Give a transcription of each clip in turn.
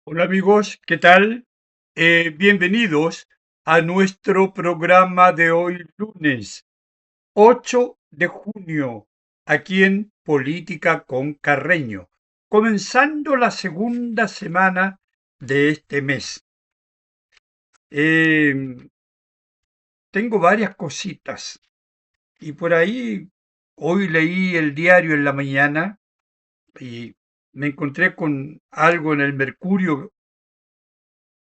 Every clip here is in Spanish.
Hola amigos, ¿qué tal? Bienvenidos a nuestro programa de hoy lunes 8 de junio, aquí en Política con Carreño, comenzando la segunda semana de este mes. Eh, Tengo varias cositas y por ahí hoy leí el diario en la mañana y me encontré con algo en el Mercurio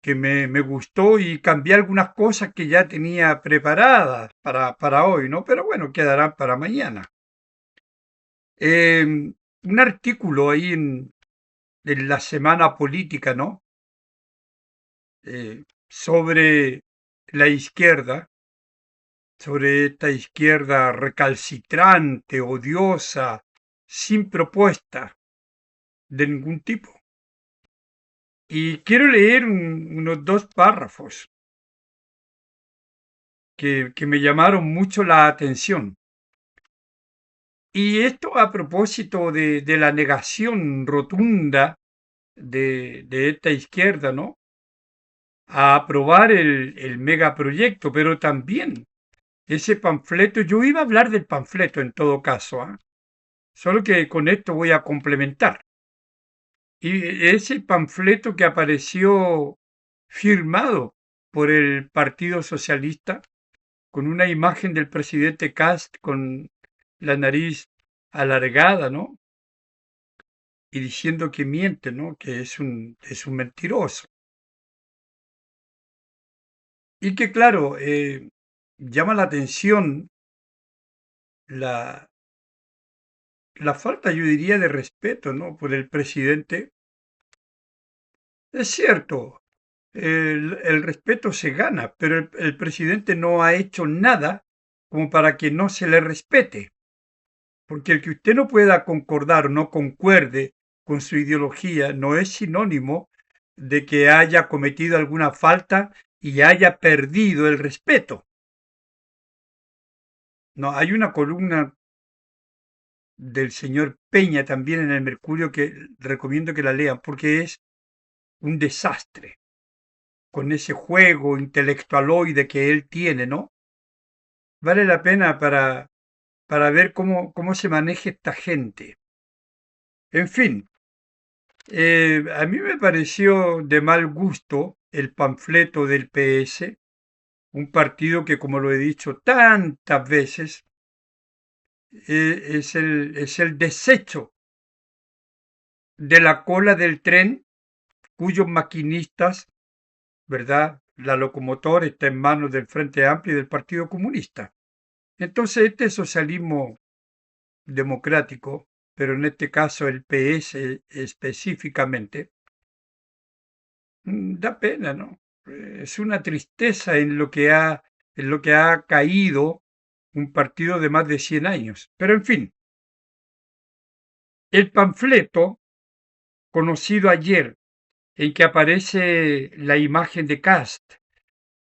que me gustó y cambié algunas cosas que ya tenía preparadas para hoy, ¿no? Pero bueno, quedarán para mañana. Un artículo ahí en la Semana Política, ¿no? Sobre la izquierda, sobre esta izquierda recalcitrante, odiosa, sin propuesta de ningún tipo. Y quiero leer unos dos párrafos que me llamaron mucho la atención. Y esto a propósito de la negación rotunda de esta izquierda, ¿no? A aprobar el megaproyecto, pero también ese panfleto, yo iba a hablar del panfleto en todo caso, ¿ah? Solo que con esto voy a complementar. Y ese panfleto que apareció firmado por el Partido Socialista, con una imagen del presidente Kast con la nariz alargada, ¿no? Y diciendo que miente, ¿no? Que es un mentiroso. Y que claro, llama la atención la, la falta, yo diría, de respeto, ¿no? Por el presidente. Es cierto, el respeto se gana, pero el presidente no ha hecho nada como para que no se le respete. Porque el que usted no pueda concordar o no concuerde con su ideología no es sinónimo de que haya cometido alguna falta y haya perdido el respeto. No, hay una columna del señor Peña también en el Mercurio que recomiendo que la lean porque es un desastre con ese juego intelectualoide que él tiene, ¿no? Vale la pena para ver cómo se maneja esta gente. En fin, a mí me pareció de mal gusto el panfleto del PS, un partido que, como lo he dicho tantas veces, es el desecho de la cola del tren cuyos maquinistas, ¿verdad? La locomotora está en manos del Frente Amplio y del Partido Comunista. Entonces, este socialismo democrático, pero en este caso el PS específicamente, da pena, ¿no? Es una tristeza en lo que ha caído un partido de más de 100 años. Pero en fin, el panfleto conocido ayer en que aparece la imagen de Kast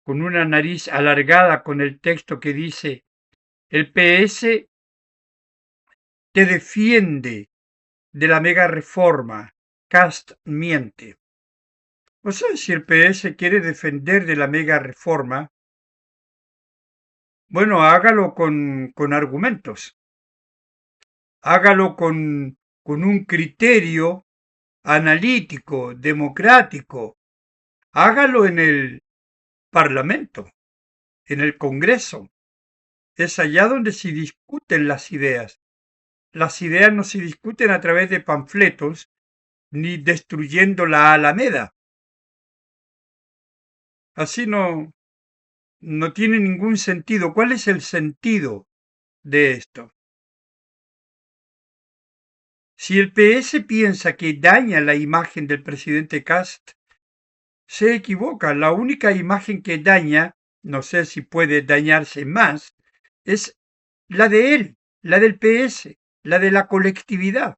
con una nariz alargada con el texto que dice: el PS te defiende de la mega reforma, Kast miente. O sea, si el PS quiere defender de la mega reforma, bueno, hágalo con argumentos, hágalo con un criterio analítico, democrático, hágalo en el Parlamento, en el Congreso. Es allá donde se discuten las ideas. Las ideas no se discuten a través de panfletos ni destruyendo la Alameda. Así no tiene ningún sentido. ¿Cuál es el sentido de esto? Si el PS piensa que daña la imagen del presidente Kast, se equivoca. La única imagen que daña, no sé si puede dañarse más, es la de él, la del PS, la de la colectividad.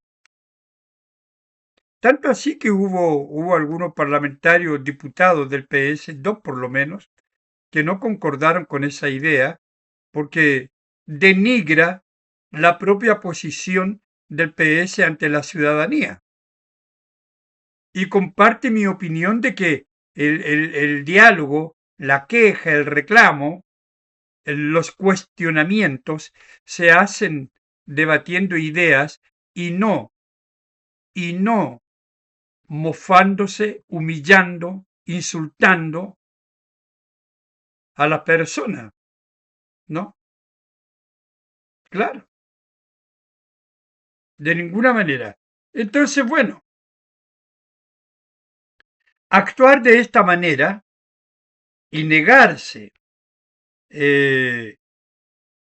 Tanto así que hubo algunos parlamentarios, diputados del PS, dos por lo menos, que no concordaron con esa idea porque denigra la propia posición del PS ante la ciudadanía. y comparte mi opinión de que el diálogo, la queja, el reclamo, los cuestionamientos se hacen debatiendo ideas y no mofándose, humillando, insultando a la persona, ¿no? Claro, de ninguna manera. Entonces, bueno, actuar de esta manera y negarse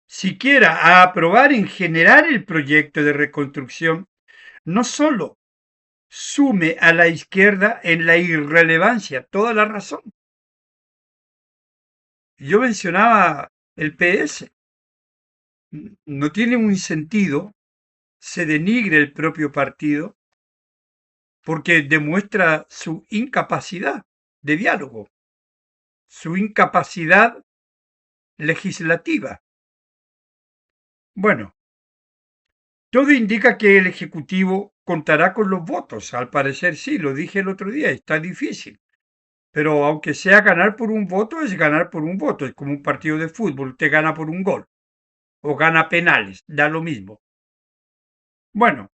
siquiera a aprobar en general el proyecto de reconstrucción, no solo sume a la izquierda en la irrelevancia, toda la razón. Yo mencionaba el PS, no tiene un sentido, se denigre el propio partido porque demuestra su incapacidad de diálogo, su incapacidad legislativa. Bueno, todo indica que el Ejecutivo contará con los votos. Al parecer sí, lo dije el otro día, está difícil. Pero aunque sea ganar por un voto, es ganar por un voto. Es como un partido de fútbol, usted gana por un gol o gana penales, da lo mismo. Bueno,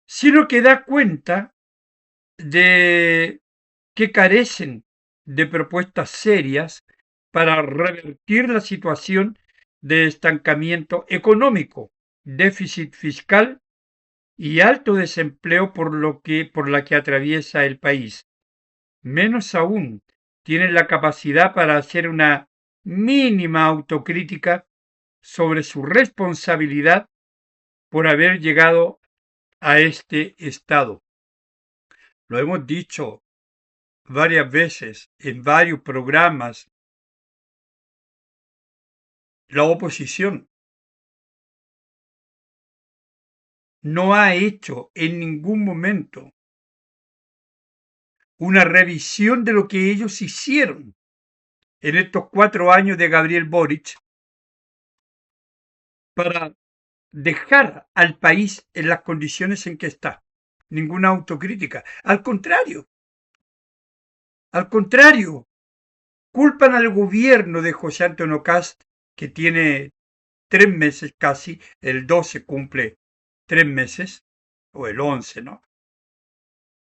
sino que da cuenta de que carecen de propuestas serias para revertir la situación de estancamiento económico, déficit fiscal y alto desempleo por la que atraviesa el país. Menos aún tienen la capacidad para hacer una mínima autocrítica sobre su responsabilidad por haber llegado a este estado. Lo hemos dicho varias veces en varios programas. La oposición no ha hecho en ningún momento una revisión de lo que ellos hicieron en estos 4 años de Gabriel Boric para dejar al país en las condiciones en que está. Ninguna autocrítica. Al contrario, culpan al gobierno de José Antonio Cast, que tiene 3 meses casi, el 12 cumple 3 meses, o el 11, ¿no?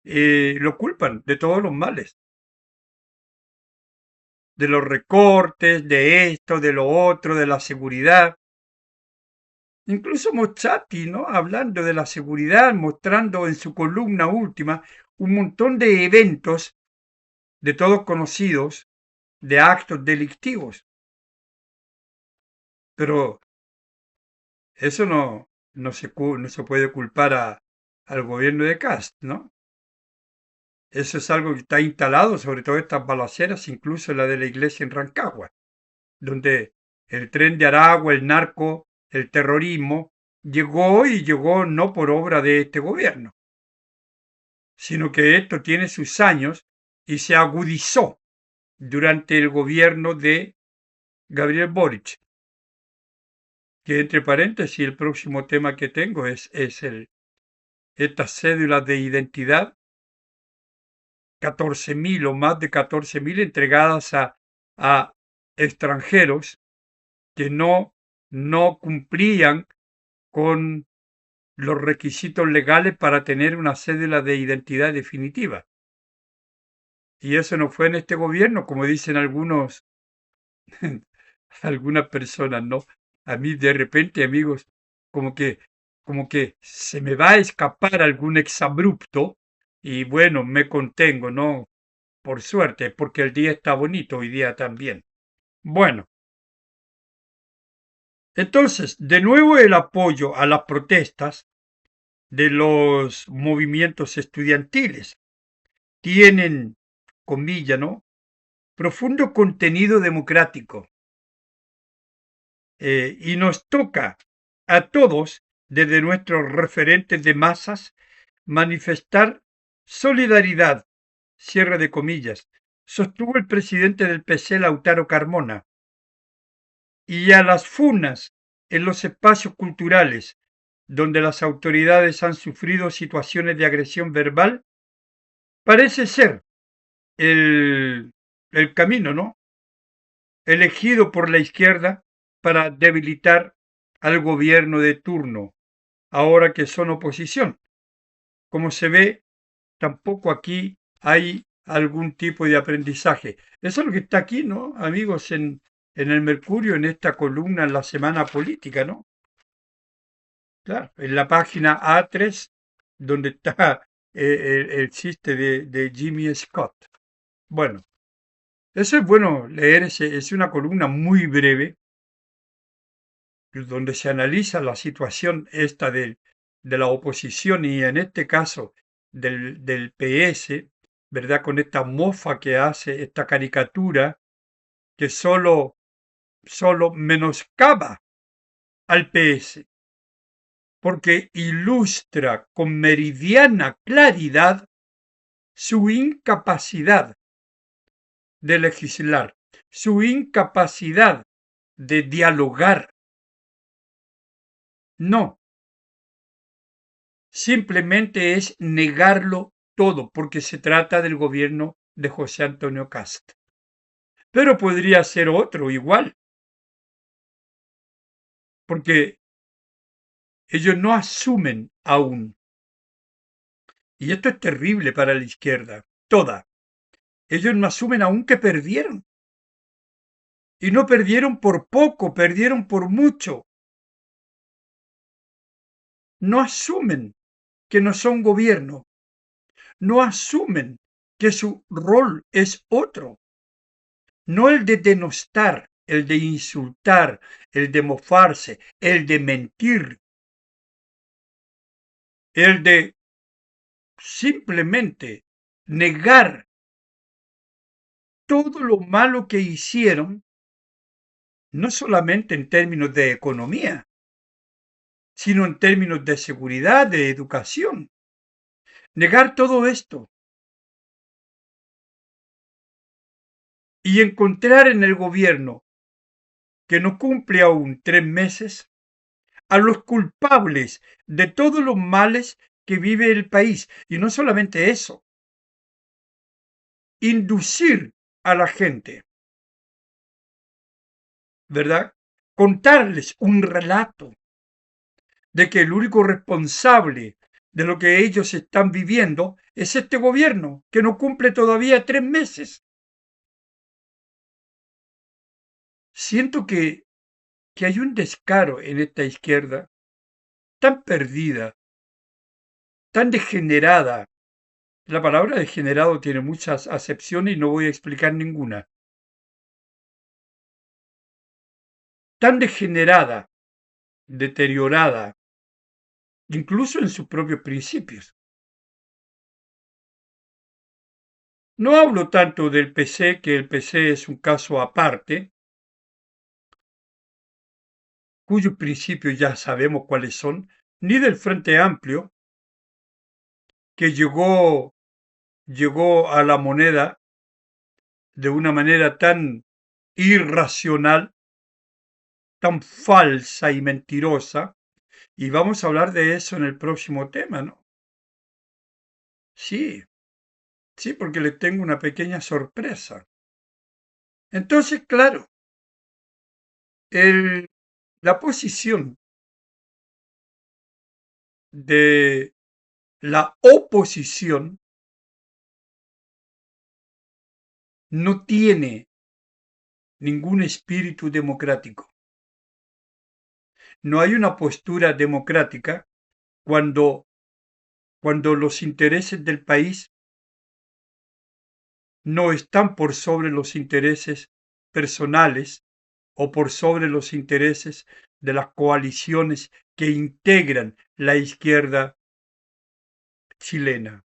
Lo culpan de todos los males, de los recortes, de esto, de lo otro, de la seguridad. Incluso Mochati, ¿no? Hablando de la seguridad, mostrando en su columna última un montón de eventos de todos conocidos, de actos delictivos. Pero eso no se puede culpar al gobierno de Cast, ¿no? Eso es algo que está instalado, sobre todo estas balaceras, incluso la de la iglesia en Rancagua, donde el tren de Aragua, el narco, el terrorismo, llegó no por obra de este gobierno, sino que esto tiene sus años y se agudizó durante el gobierno de Gabriel Boric. Que entre paréntesis, el próximo tema que tengo es estas cédulas de identidad, 14.000 o más de 14.000 entregadas a extranjeros que no cumplían con los requisitos legales para tener una cédula de identidad definitiva. Y eso no fue en este gobierno, como dicen algunas personas, ¿no? A mí de repente, amigos, como que, como que se me va a escapar algún exabrupto y bueno, me contengo, ¿no? Por suerte, porque el día está bonito hoy día también. Bueno, entonces, de nuevo el apoyo a las protestas de los movimientos estudiantiles tienen, comilla, ¿no? Profundo contenido democrático. Y nos toca a todos, desde nuestros referentes de masas, manifestar solidaridad, cierre de comillas, sostuvo el presidente del PC, Lautaro Carmona, y a las funas en los espacios culturales donde las autoridades han sufrido situaciones de agresión verbal, parece ser el, el camino, ¿no? Elegido por la izquierda para debilitar al gobierno de turno, ahora que son oposición. Como se ve, tampoco aquí hay algún tipo de aprendizaje. Eso es lo que está aquí, ¿no? Amigos, en el Mercurio, en esta columna, en la semana política, ¿no? Claro, en la página A3, donde está el chiste de Jimmy Scott. Bueno, eso es bueno leer, es una columna muy breve, donde se analiza la situación esta de la oposición y en este caso del PS, ¿verdad? Con esta mofa que hace, esta caricatura que solo menoscaba al PS, porque ilustra con meridiana claridad su incapacidad de legislar, su incapacidad de dialogar. No, simplemente es negarlo todo, porque se trata del gobierno de José Antonio Cast. Pero podría ser otro igual, porque ellos no asumen aún. Y esto es terrible para la izquierda, toda. Ellos no asumen aún que perdieron. Y no perdieron por poco, perdieron por mucho. No asumen que no son gobierno. No asumen que su rol es otro. No el de denostar, el de insultar, el de mofarse, el de mentir, el de simplemente negar todo lo malo que hicieron, no solamente en términos de economía, sino en términos de seguridad, de educación. Negar todo esto y encontrar en el gobierno que no cumple aún 3 meses a los culpables de todos los males que vive el país. Y no solamente eso, inducir a la gente, ¿verdad? Contarles un relato de que el único responsable de lo que ellos están viviendo es este gobierno, que no cumple todavía 3 meses. Siento que hay un descaro en esta izquierda tan perdida, tan degenerada. La palabra degenerado tiene muchas acepciones y no voy a explicar ninguna. Tan degenerada, deteriorada, incluso en sus propios principios. No hablo tanto del PC, que el PC es un caso aparte, cuyos principios ya sabemos cuáles son, ni del Frente Amplio, que llegó a la moneda de una manera tan irracional, tan falsa y mentirosa, y vamos a hablar de eso en el próximo tema, ¿no? Sí, sí, porque les tengo una pequeña sorpresa. Entonces, claro, la posición de la oposición no tiene ningún espíritu democrático. No hay una postura democrática cuando los intereses del país no están por sobre los intereses personales o por sobre los intereses de las coaliciones que integran la izquierda chilena.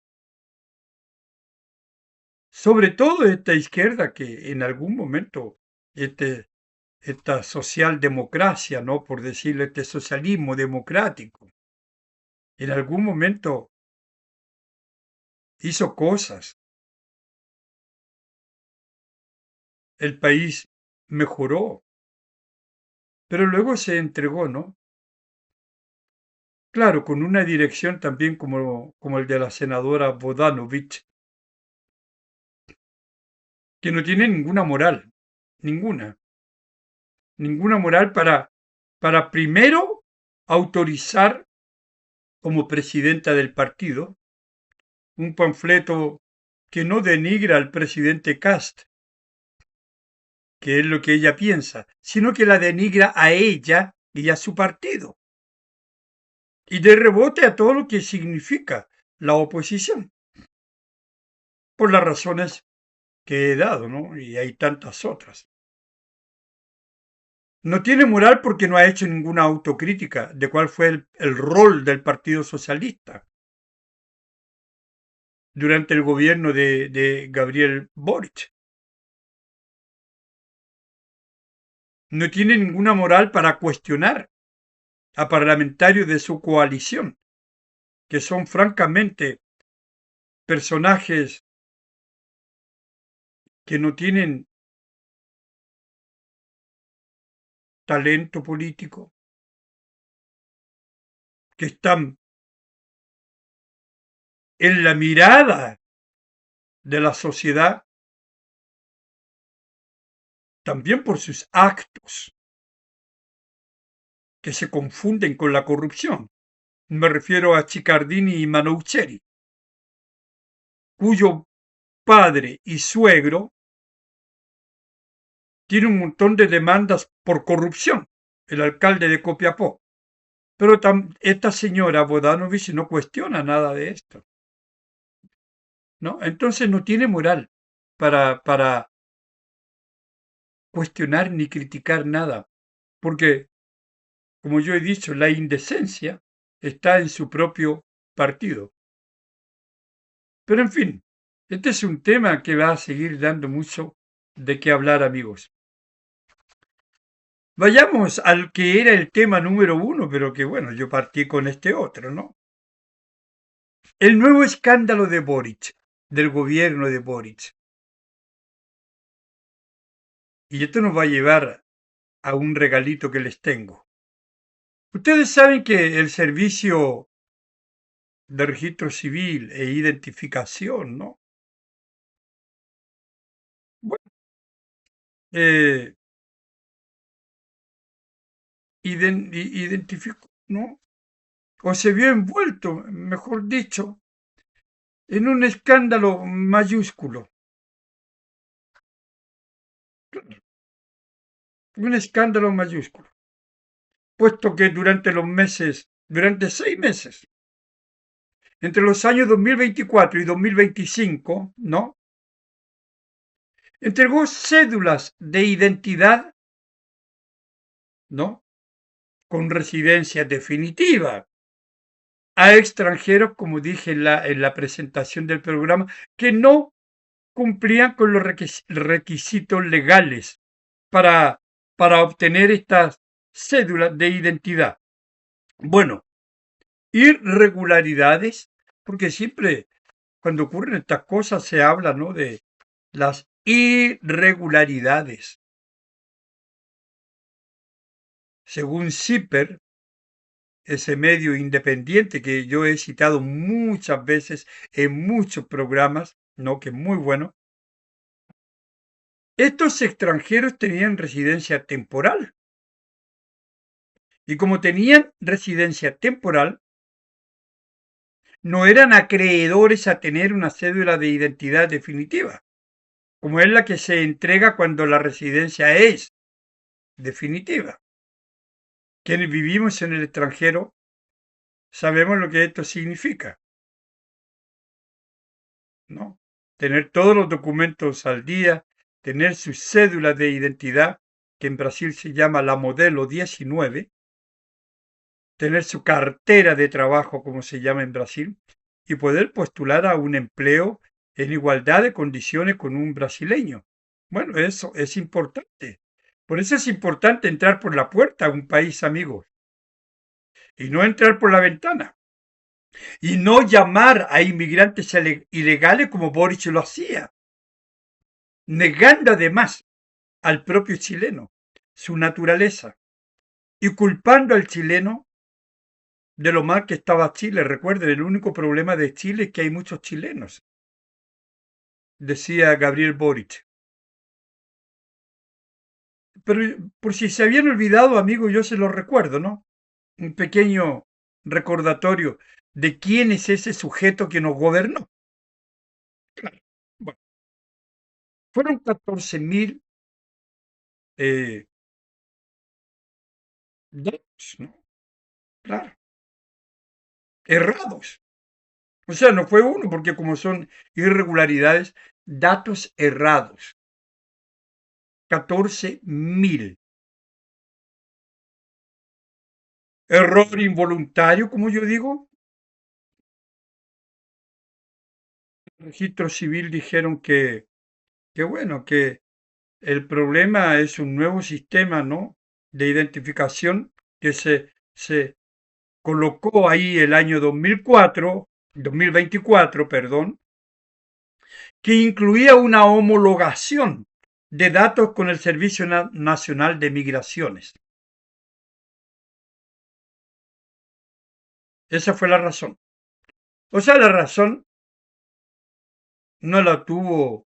Sobre todo esta izquierda que en algún momento, esta socialdemocracia, ¿no? Por decirlo, este socialismo democrático, en algún momento hizo cosas. El país mejoró, pero luego se entregó, ¿no? Claro, con una dirección también como el de la senadora Bodanovich, que no tiene ninguna moral, ninguna moral para primero autorizar como presidenta del partido un panfleto que no denigra al presidente Kast, que es lo que ella piensa, sino que la denigra a ella y a su partido. Y de rebote a todo lo que significa la oposición, por las razones que he dado, ¿no? Y hay tantas otras. No tiene moral porque no ha hecho ninguna autocrítica de cuál fue el rol del Partido Socialista durante el gobierno de Gabriel Boric. No tiene ninguna moral para cuestionar a parlamentarios de su coalición, que son francamente personajes que no tienen talento político, que están en la mirada de la sociedad también por sus actos, que se confunden con la corrupción. Me refiero a Chiccardini y Manoucheri, cuyo padre y suegro tienen un montón de demandas por corrupción, el alcalde de Copiapó. Pero esta señora Bodanovich no cuestiona nada de esto, ¿no? Entonces no tiene moral para cuestionar ni criticar nada, porque, como yo he dicho, la indecencia está en su propio partido. Pero en fin, este es un tema que va a seguir dando mucho de qué hablar, amigos. Vayamos al que era el tema número uno, pero que bueno, yo partí con este otro, ¿no? El nuevo escándalo de Boric, del gobierno de Boric. Y esto nos va a llevar a un regalito que les tengo. Ustedes saben que el servicio de registro civil e identificación, ¿no? Bueno, identificó, ¿no? O se vio envuelto, mejor dicho, en un escándalo mayúsculo. Un escándalo mayúsculo. Puesto que durante 6 meses, entre los años 2024 y 2025, ¿no? Entregó cédulas de identidad, ¿no? Con residencia definitiva a extranjeros, como dije en la presentación del programa, que no cumplían con los requisitos legales para, para obtener estas cédulas de identidad. Bueno, irregularidades, porque siempre cuando ocurren estas cosas se habla, ¿no?, de las irregularidades. Según CIPER, ese medio independiente que yo he citado muchas veces en muchos programas, ¿no?, que es muy bueno, estos extranjeros tenían residencia temporal. Y como tenían residencia temporal, no eran acreedores a tener una cédula de identidad definitiva, como es la que se entrega cuando la residencia es definitiva. Quienes vivimos en el extranjero sabemos lo que esto significa, ¿no? Tener todos los documentos al día, tener su cédula de identidad, que en Brasil se llama la modelo 19, tener su cartera de trabajo, como se llama en Brasil, y poder postular a un empleo en igualdad de condiciones con un brasileño. Bueno, eso es importante. Por eso es importante entrar por la puerta a un país, amigos, y no entrar por la ventana. Y no llamar a inmigrantes ilegales como Boric lo hacía, negando además al propio chileno su naturaleza y culpando al chileno de lo mal que estaba Chile. Recuerden, el único problema de Chile es que hay muchos chilenos, decía Gabriel Boric. Pero por si se habían olvidado, amigo, yo se los recuerdo, ¿no? Un pequeño recordatorio de quién es ese sujeto que nos gobernó. Claro. Bueno, fueron 14.000 eh, datos, ¿no? Claro, errados. O sea, no fue uno, porque como son irregularidades, datos errados. 14.000. Error involuntario, como yo digo. El registro civil dijeron que bueno, que el problema es un nuevo sistema, ¿no? De identificación que se colocó ahí el año 2024, perdón, que incluía una homologación de datos con el Servicio Nacional de Migraciones. Esa fue la razón. O sea, la razón no la tuvo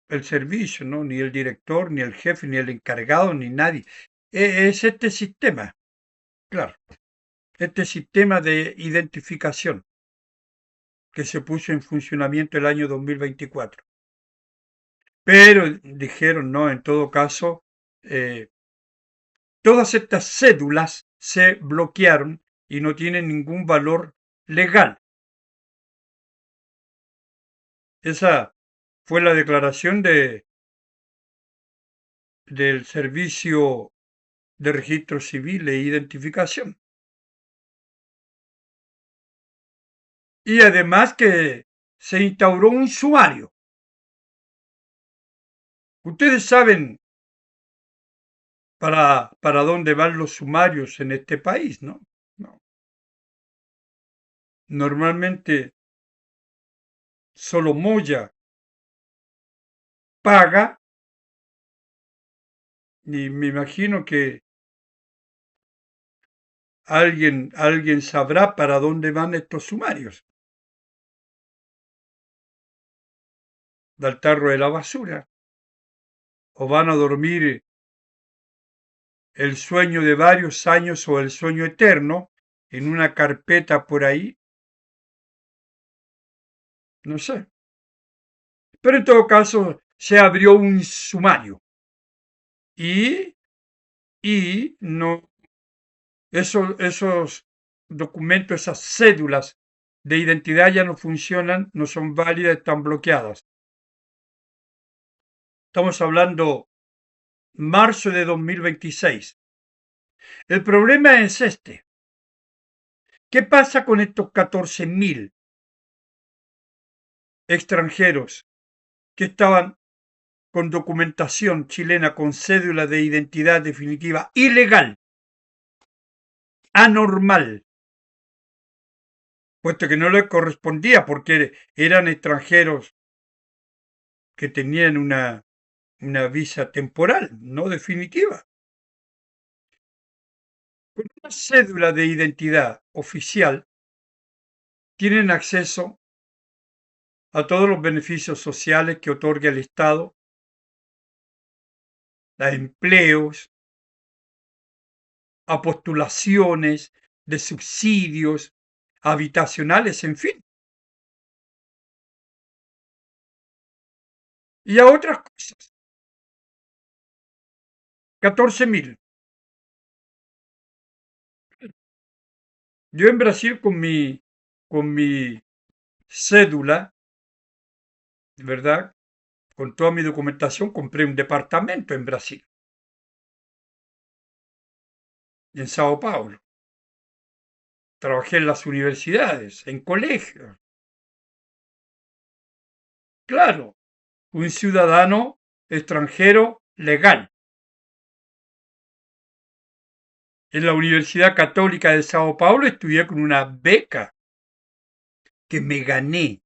el servicio, ¿no? Ni el director, ni el jefe, ni el encargado, ni nadie. Es este sistema, claro, este sistema de identificación que se puso en funcionamiento el año 2024. Pero dijeron, no, en todo caso, eh, todas estas cédulas se bloquearon y no tienen ningún valor legal. Esa fue la declaración del Servicio de Registro Civil e Identificación. Y además que se instauró un sumario. Ustedes saben para dónde van los sumarios en este país, ¿no? No. Normalmente solo Moya paga y me imagino que alguien sabrá para dónde van estos sumarios. Del tarro de la basura. O van a dormir el sueño de varios años o el sueño eterno en una carpeta por ahí. No sé. Pero en todo caso se abrió un sumario. Y, y no, esos documentos, esas cédulas de identidad ya no funcionan, no son válidas, están bloqueadas. Estamos hablando marzo de 2026. El problema es este. ¿Qué pasa con estos 14.000 extranjeros que estaban con documentación chilena, con cédula de identidad definitiva ilegal, anormal, puesto que no les correspondía porque eran extranjeros que tenían una visa temporal, no definitiva? Con una cédula de identidad oficial tienen acceso a todos los beneficios sociales que otorga el Estado, a empleos, a postulaciones de subsidios habitacionales, en fin, y a otras cosas. 14.000. Yo en Brasil con mi cédula, ¿verdad? Con toda mi documentación compré un departamento en Brasil, en Sao Paulo. Trabajé en las universidades, en colegios. Claro, un ciudadano extranjero legal. En la Universidad Católica de Sao Paulo estudié con una beca que me gané,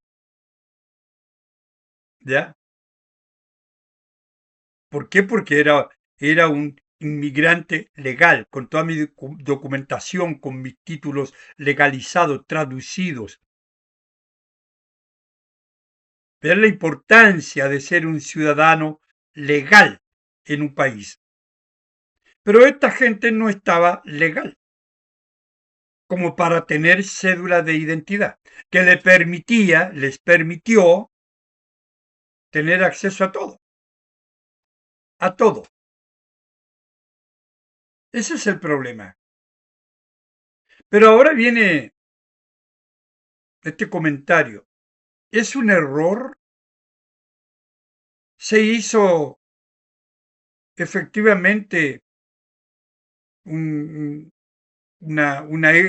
¿ya? ¿Por qué? Porque era un inmigrante legal, con toda mi documentación, con mis títulos legalizados, traducidos. Ver la importancia de ser un ciudadano legal en un país. Pero esta gente no estaba legal como para tener cédula de identidad, que les permitió tener acceso a todo, a todo. Ese es el problema. Pero ahora viene este comentario. ¿Es un error? ¿Se hizo efectivamente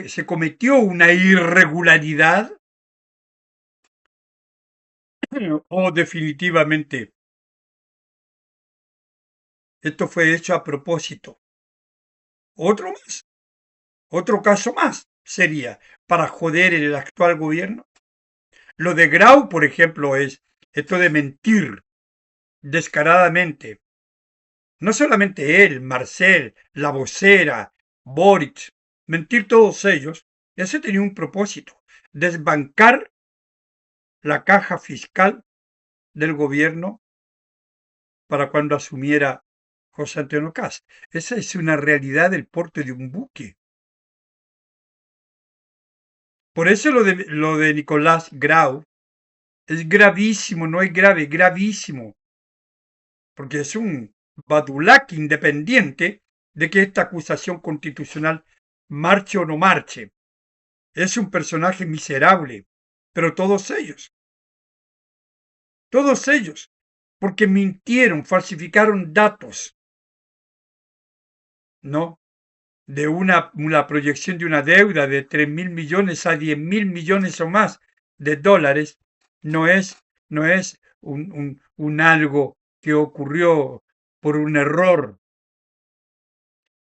se cometió una irregularidad? ¿O definitivamente esto fue hecho a propósito? Otro más, otro caso más sería para joder el actual gobierno. Lo de Grau, por ejemplo, es esto de mentir descaradamente. No solamente él, Marcel, la vocera, Boric, mentir todos ellos. Ese tenía un propósito, desbancar la caja fiscal del gobierno para cuando asumiera José Antonio Cast. Esa es una realidad del porte de un buque. Por eso lo de Nicolás Grau es gravísimo, no es grave, gravísimo, porque es un badulaque independiente de que esta acusación constitucional marche o no marche. Es un personaje miserable, pero todos ellos, porque mintieron, falsificaron datos, ¿no? De una proyección de una deuda de 3.000 millones a 10.000 millones o más de dólares, no es, no es un algo que ocurrió por un error.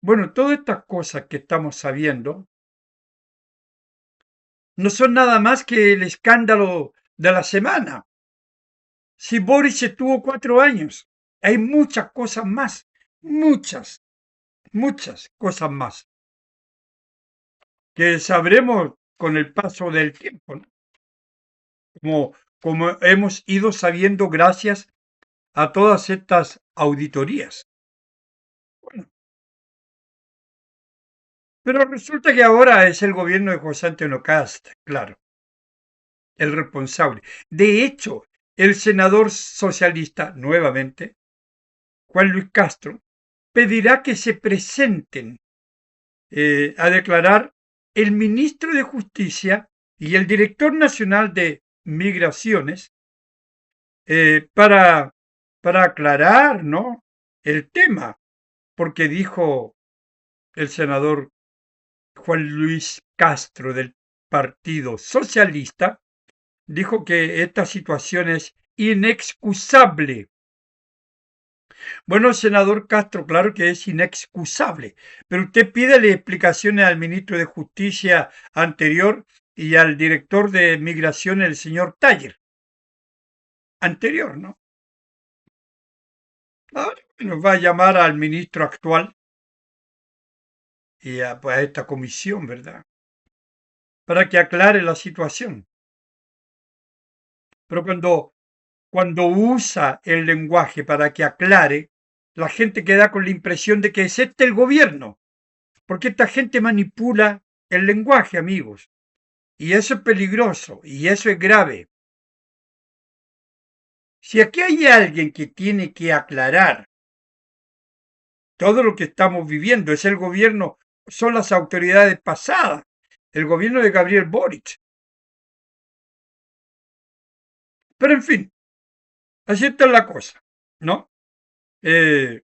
Bueno, todas estas cosas que estamos sabiendo no son nada más que el escándalo de la semana. Si Boris estuvo 4 años, hay muchas cosas más, muchas, muchas cosas más que sabremos con el paso del tiempo, ¿no? Como hemos ido sabiendo gracias a todas estas auditorías. Bueno, pero resulta que ahora es el gobierno de José Antonio Cast, claro, el responsable. De hecho, el senador socialista, nuevamente, Juan Luis Castro, pedirá que se presenten a declarar el ministro de Justicia y el director nacional de Migraciones para aclarar, ¿no?, el tema, porque dijo el senador Juan Luis Castro del Partido Socialista, dijo que esta situación es inexcusable. Bueno, senador Castro, claro que es inexcusable, pero usted pídele explicaciones al ministro de Justicia anterior y al director de Migración, el señor Taller. Anterior, ¿no? Ahora nos va a llamar al ministro actual y pues, a esta comisión, ¿verdad? Para que aclare la situación. Pero cuando usa el lenguaje para que aclare, la gente queda con la impresión de que es este el gobierno, porque esta gente manipula el lenguaje, amigos. Y eso es peligroso, y eso es grave. Si aquí hay alguien que tiene que aclarar todo lo que estamos viviendo, es el gobierno, son las autoridades pasadas, el gobierno de Gabriel Boric. Pero en fin, así está la cosa, ¿no? Esto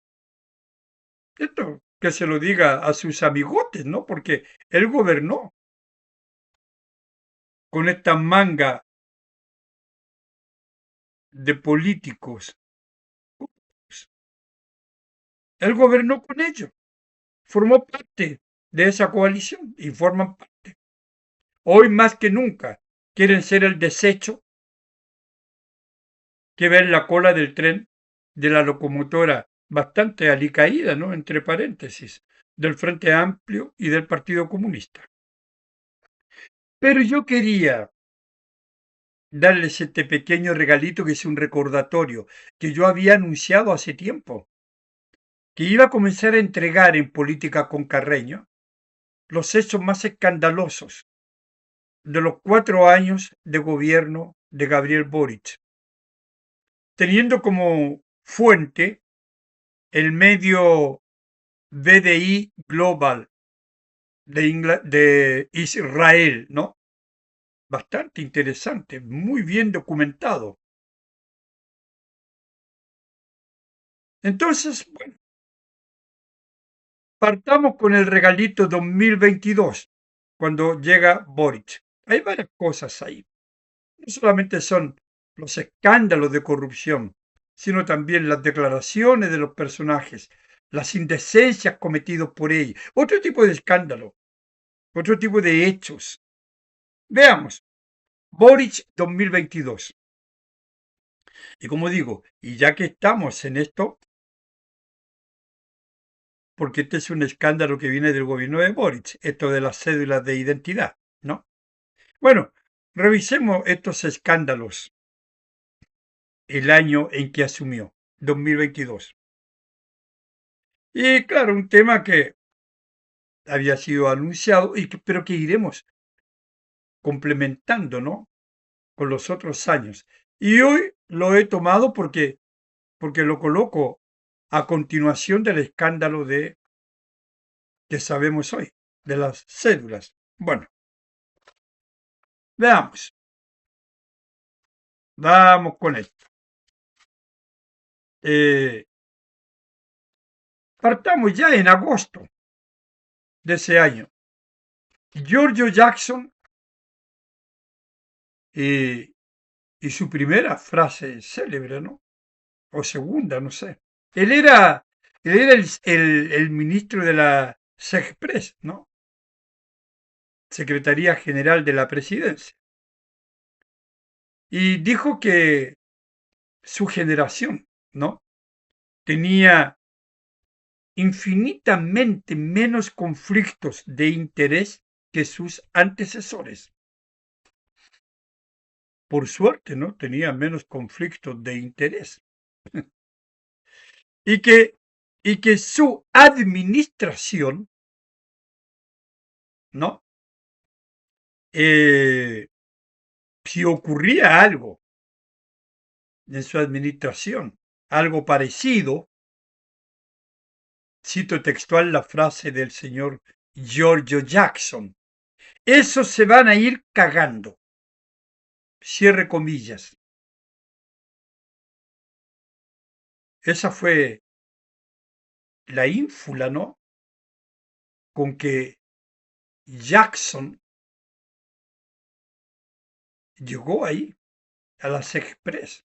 que se lo diga a sus amigotes, ¿no? Porque él gobernó con esta manga de políticos. Él gobernó con ellos, formó parte de esa coalición y forman parte. Hoy más que nunca quieren ser el desecho que ver la cola del tren de la locomotora bastante alicaída, ¿no? Entre paréntesis, del Frente Amplio y del Partido Comunista. Pero yo quería darles este pequeño regalito que es un recordatorio que yo había anunciado hace tiempo. que iba a comenzar a entregar en política con Carreño los hechos más escandalosos de los 4 años de gobierno de Gabriel Boric, teniendo como fuente el medio BDI Global de Israel, ¿no? Bastante interesante, muy bien documentado. Entonces, bueno, partamos con el regalito 2022, cuando llega Boric. Hay varias cosas ahí. No solamente son los escándalos de corrupción, sino también las declaraciones de los personajes, las indecencias cometidas por ellos, otro tipo de escándalo, otro tipo de hechos. Veamos, Boric 2022. Y como digo, y ya que estamos en esto, porque este es un escándalo que viene del gobierno de Boric, esto de las cédulas de identidad, ¿no? Bueno, revisemos estos escándalos el año en que asumió, 2022. Y claro, un tema que había sido anunciado, pero que iremos complementando, ¿no? Con los otros años. Y hoy lo he tomado porque lo coloco a continuación del escándalo que sabemos hoy, de las cédulas. Bueno, veamos. Vamos con esto. Partamos ya en agosto de ese año. Giorgio Jackson y su primera frase célebre, ¿no? O segunda, no sé. Él era, él era el ministro de la SEGPRES, ¿no? Secretaría General de la Presidencia. Y dijo que su generación, ¿no? Tenía infinitamente menos conflictos de interés que sus antecesores. Por suerte, ¿no? Tenía menos conflictos de interés. y, que, y que su administración, ¿no? Si ocurría algo en su administración, algo parecido, cito textual la frase del señor Giorgio Jackson, esos se van a ir cagando. Cierre comillas. Esa fue la ínfula, ¿no? Con que Jackson llegó ahí, a las Express.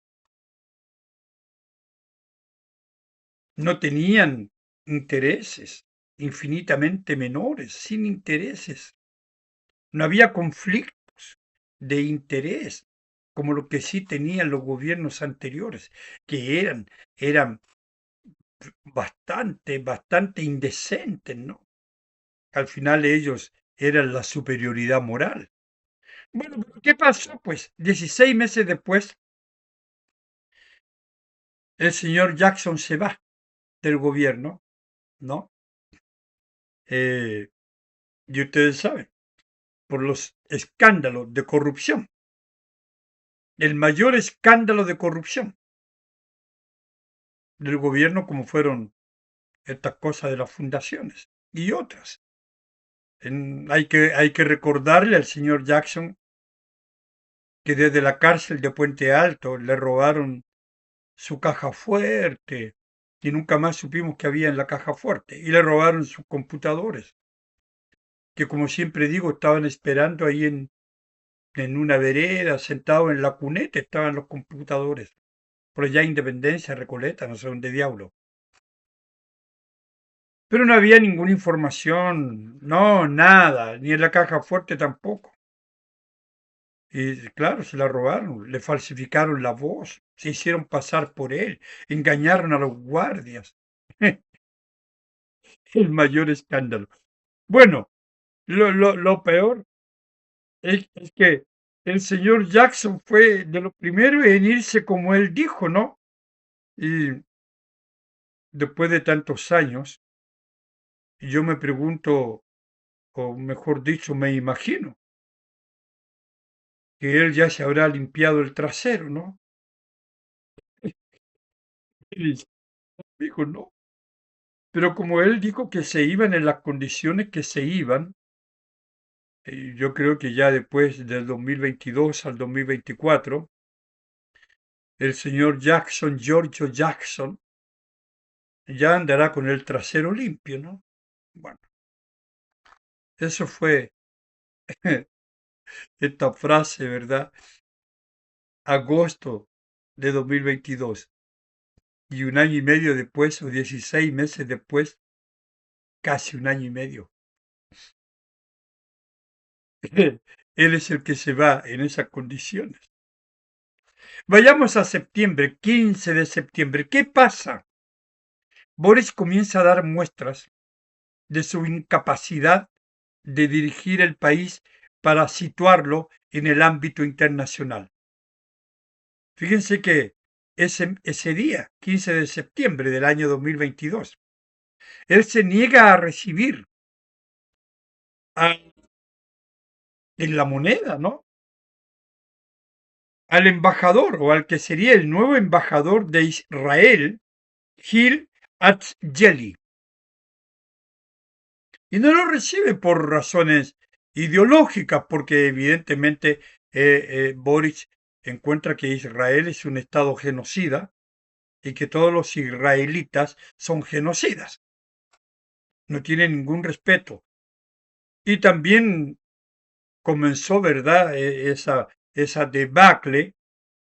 No tenían intereses infinitamente menores, sin intereses. No había conflictos de interés como lo que sí tenían los gobiernos anteriores, que eran bastante indecentes, ¿no? Al final ellos eran la superioridad moral. Bueno, ¿qué pasó? Pues 16 meses después, el señor Jackson se va del gobierno, ¿no? Y ustedes saben, por los escándalos de corrupción, el mayor escándalo de corrupción del gobierno, como fueron estas cosas de las fundaciones y otras. Hay que recordarle al señor Jackson que desde la cárcel de Puente Alto le robaron su caja fuerte y nunca más supimos que había en la caja fuerte y le robaron sus computadores, que como siempre digo estaban esperando ahí en una vereda, sentado en la cuneta estaban los computadores, por allá Independencia, Recoleta, no sé dónde diablo. Pero no había ninguna información, no, nada, ni en la caja fuerte tampoco. Y claro, se la robaron, le falsificaron la voz, se hicieron pasar por él, engañaron a los guardias. El mayor escándalo. Bueno, lo peor es que el señor Jackson fue de los primeros en irse como él dijo, ¿no? Y después de tantos años, yo me pregunto, o mejor dicho, me imagino, que él ya se habrá limpiado el trasero, ¿no? Y dijo, no. Pero como él dijo que se iban en las condiciones que se iban, yo creo que ya después del 2022 al 2024, el señor Jackson, Giorgio Jackson, ya andará con el trasero limpio, ¿no? Bueno, eso fue esta frase, ¿verdad? Agosto de 2022. Y un año y medio después, o 16 meses después, casi un año y medio, él es el que se va en esas condiciones. Vayamos a septiembre, 15 de septiembre. ¿Qué pasa? Boris comienza a dar muestras de su incapacidad de dirigir el país para situarlo en el ámbito internacional. Fíjense que ese día, 15 de septiembre del año 2022, él se niega a recibir en la moneda, ¿no? Al embajador o al que sería el nuevo embajador de Israel, Gil Atzgeli. Y no lo recibe por razones ideológicas, porque evidentemente Boris encuentra que Israel es un estado genocida y que todos los israelitas son genocidas. No tiene ningún respeto. Y también comenzó, ¿verdad?, esa debacle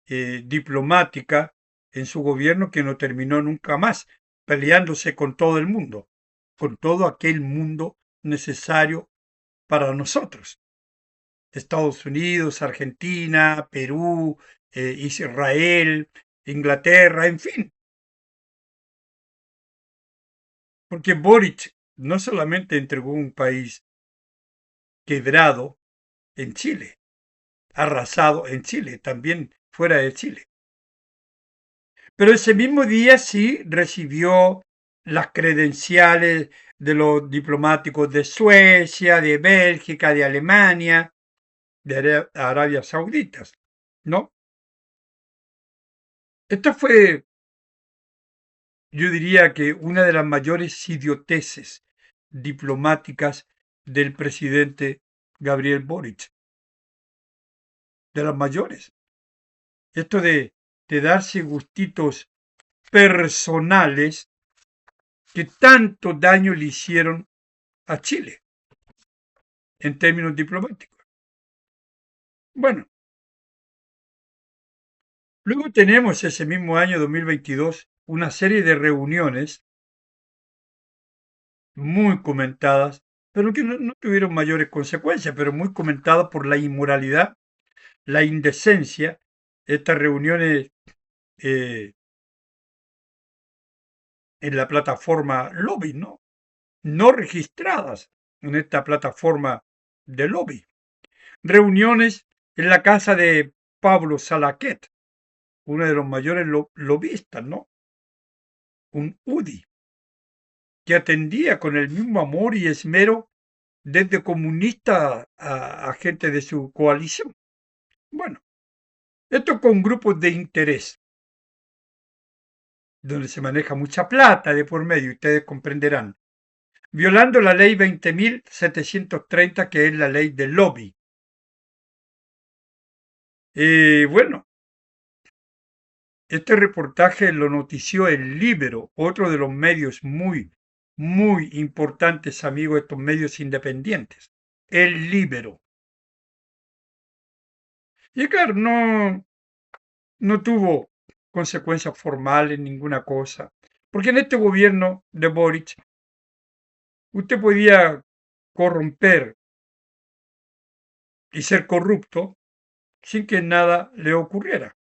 diplomática en su gobierno que no terminó nunca más, peleándose con todo el mundo, con todo aquel mundo necesario para nosotros. Estados Unidos, Argentina, Perú, Israel, Inglaterra, en fin. Porque Boric no solamente entregó un país quebrado en Chile, arrasado en Chile, también fuera de Chile. Pero ese mismo día sí recibió las credenciales de los diplomáticos de Suecia, de Bélgica, de Alemania, de Arabia Saudita, ¿no? Esta fue, yo diría que una de las mayores idioteces diplomáticas del presidente Gabriel Boric, de las mayores. Esto de darse gustitos personales que tanto daño le hicieron a Chile en términos diplomáticos. Bueno, luego tenemos ese mismo año 2022 una serie de reuniones muy comentadas, pero que no tuvieron mayores consecuencias, pero muy comentadas por la inmoralidad, la indecencia, estas reuniones en la plataforma lobby, ¿no? No registradas en esta plataforma de lobby. Reuniones en la casa de Pablo Salaquet, uno de los mayores lobistas, ¿no? Un UDI, que atendía con el mismo amor y esmero desde comunista a gente de su coalición. Bueno, esto con grupos de interés, donde se maneja mucha plata de por medio, ustedes comprenderán, violando la ley 20.730, que es la ley del lobby. Bueno, este reportaje lo notició el Libero, otro de los medios muy importantes, amigos, estos medios independientes. El Libero. Y claro, no tuvo consecuencias formales, ninguna cosa. Porque en este gobierno de Boric, usted podía corromper y ser corrupto sin que nada le ocurriera.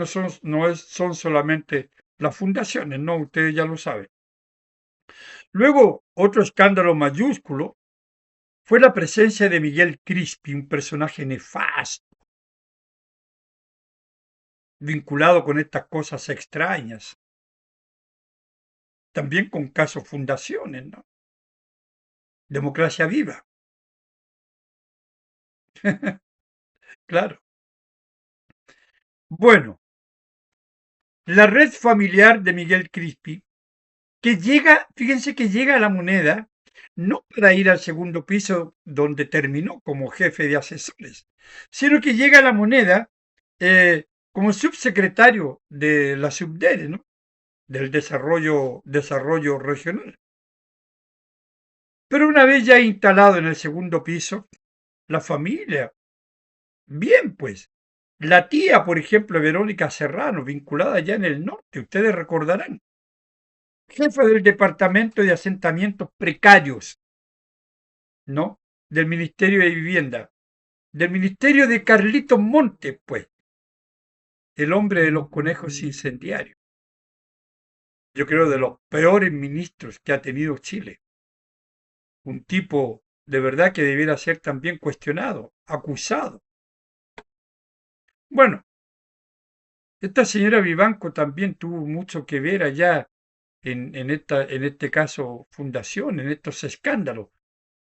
Son solamente las fundaciones, no, ustedes ya lo saben. Luego, otro escándalo mayúsculo fue la presencia de Miguel Crispi, un personaje nefasto, vinculado con estas cosas extrañas. también con casos fundaciones, ¿no? Democracia viva, claro. Bueno, la red familiar de Miguel Crispi, que llega, fíjense que llega a La Moneda, no para ir al segundo piso donde terminó como jefe de asesores, sino que llega a La Moneda como subsecretario de la Subdere, ¿no? Del desarrollo regional. Pero una vez ya instalado en el segundo piso, la familia, bien pues. La tía, por ejemplo, Verónica Serrano, vinculada ya en el norte, ustedes recordarán, jefa del Departamento de Asentamientos Precarios, ¿no? Del Ministerio de Vivienda, del Ministerio de Carlitos Montes, pues, el hombre de los conejos incendiarios. Yo creo de los peores ministros que ha tenido Chile. Un tipo de verdad que debiera ser también cuestionado, acusado. Bueno, esta señora Vivanco también tuvo mucho que ver allá en este caso fundación, en estos escándalos,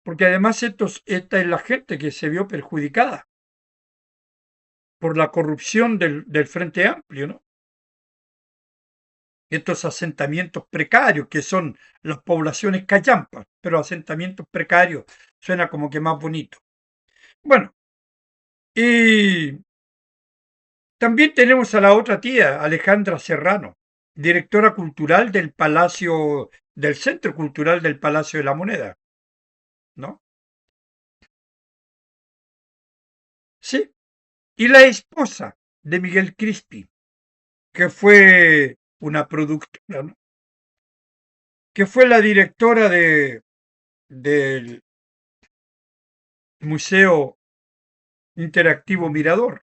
porque además esta es la gente que se vio perjudicada por la corrupción del Frente Amplio, ¿no? Estos asentamientos precarios que son las poblaciones callampas, pero asentamientos precarios suena como que más bonito. Bueno, y también tenemos a la otra tía, Alejandra Serrano, directora cultural del Centro Cultural del Palacio de la Moneda, ¿no? Sí. Y la esposa de Miguel Crispi, que fue una productora, ¿no? Que fue la directora del Museo Interactivo Mirador,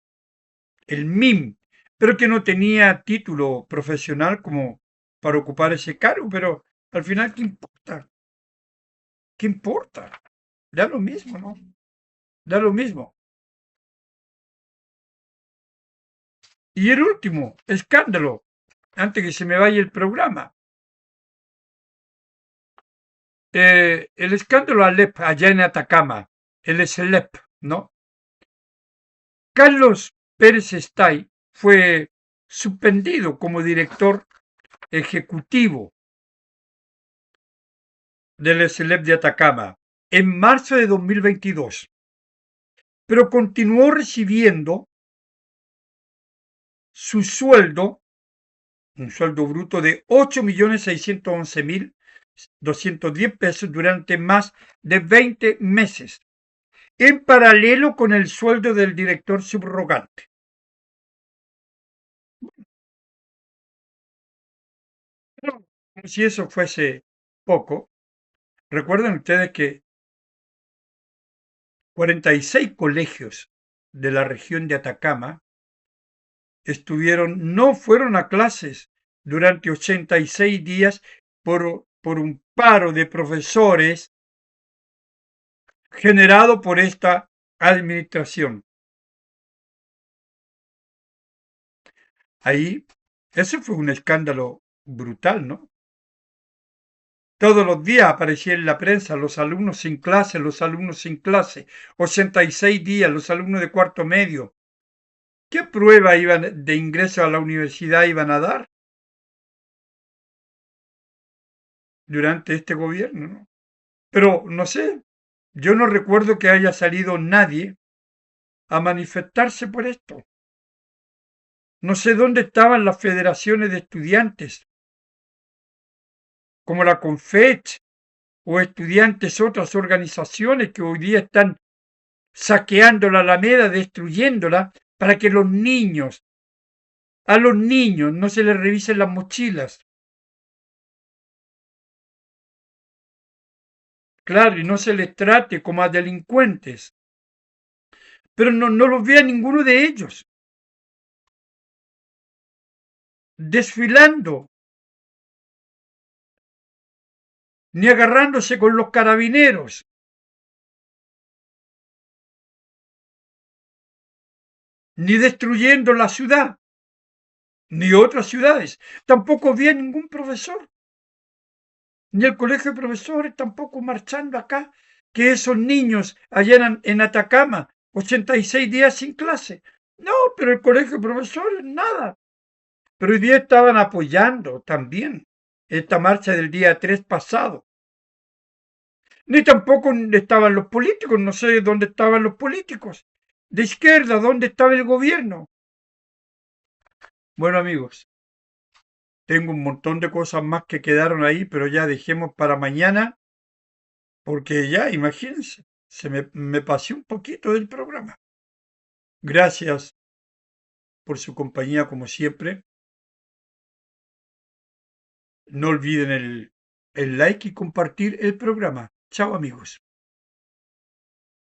el MIM, pero que no tenía título profesional como para ocupar ese cargo, pero al final, ¿qué importa? ¿Qué importa? Da lo mismo, ¿no? Da lo mismo. Y el último escándalo, antes que se me vaya el programa, el escándalo Alep allá en Atacama, el SLEP, ¿no? Carlos Pérez Estay fue suspendido como director ejecutivo del SLEP de Atacama en marzo de 2022, pero continuó recibiendo su sueldo, un sueldo bruto de 8.611.210 pesos durante más de 20 meses, en paralelo con el sueldo del director subrogante. Pero, como si eso fuese poco, recuerden ustedes que 46 colegios de la región de Atacama no fueron a clases durante 86 días por un paro de profesores generado por esta administración. Ahí, ese fue un escándalo brutal, ¿no? Todos los días aparecía en la prensa los alumnos sin clase, los alumnos sin clase, 86 días, los alumnos de cuarto medio. ¿Qué prueba de ingreso a la universidad iban a dar durante este gobierno, ¿no? Pero no sé, yo no recuerdo que haya salido nadie a manifestarse por esto. No sé dónde estaban las federaciones de estudiantes, como la CONFECH o estudiantes, otras organizaciones que hoy día están saqueando la Alameda, destruyéndola, para que a los niños no se les revisen las mochilas. Claro, y no se les trate como a delincuentes. Pero no los ve a ninguno de ellos desfilando, ni agarrándose con los carabineros, ni destruyendo la ciudad, ni otras ciudades. Tampoco vi a ningún profesor. ni el colegio de profesores tampoco marchando acá, que esos niños allá en Atacama, 86 días sin clase. No, pero el colegio de profesores, nada. Pero hoy día estaban apoyando también esta marcha del día 3 pasado. Ni tampoco estaban los políticos, no sé dónde estaban los políticos. De izquierda, ¿dónde estaba el gobierno? Bueno, amigos, tengo un montón de cosas más que quedaron ahí, pero ya dejemos para mañana, porque ya, imagínense, me pasé un poquito del programa. Gracias por su compañía, como siempre. No olviden el like y compartir el programa. Chao, amigos.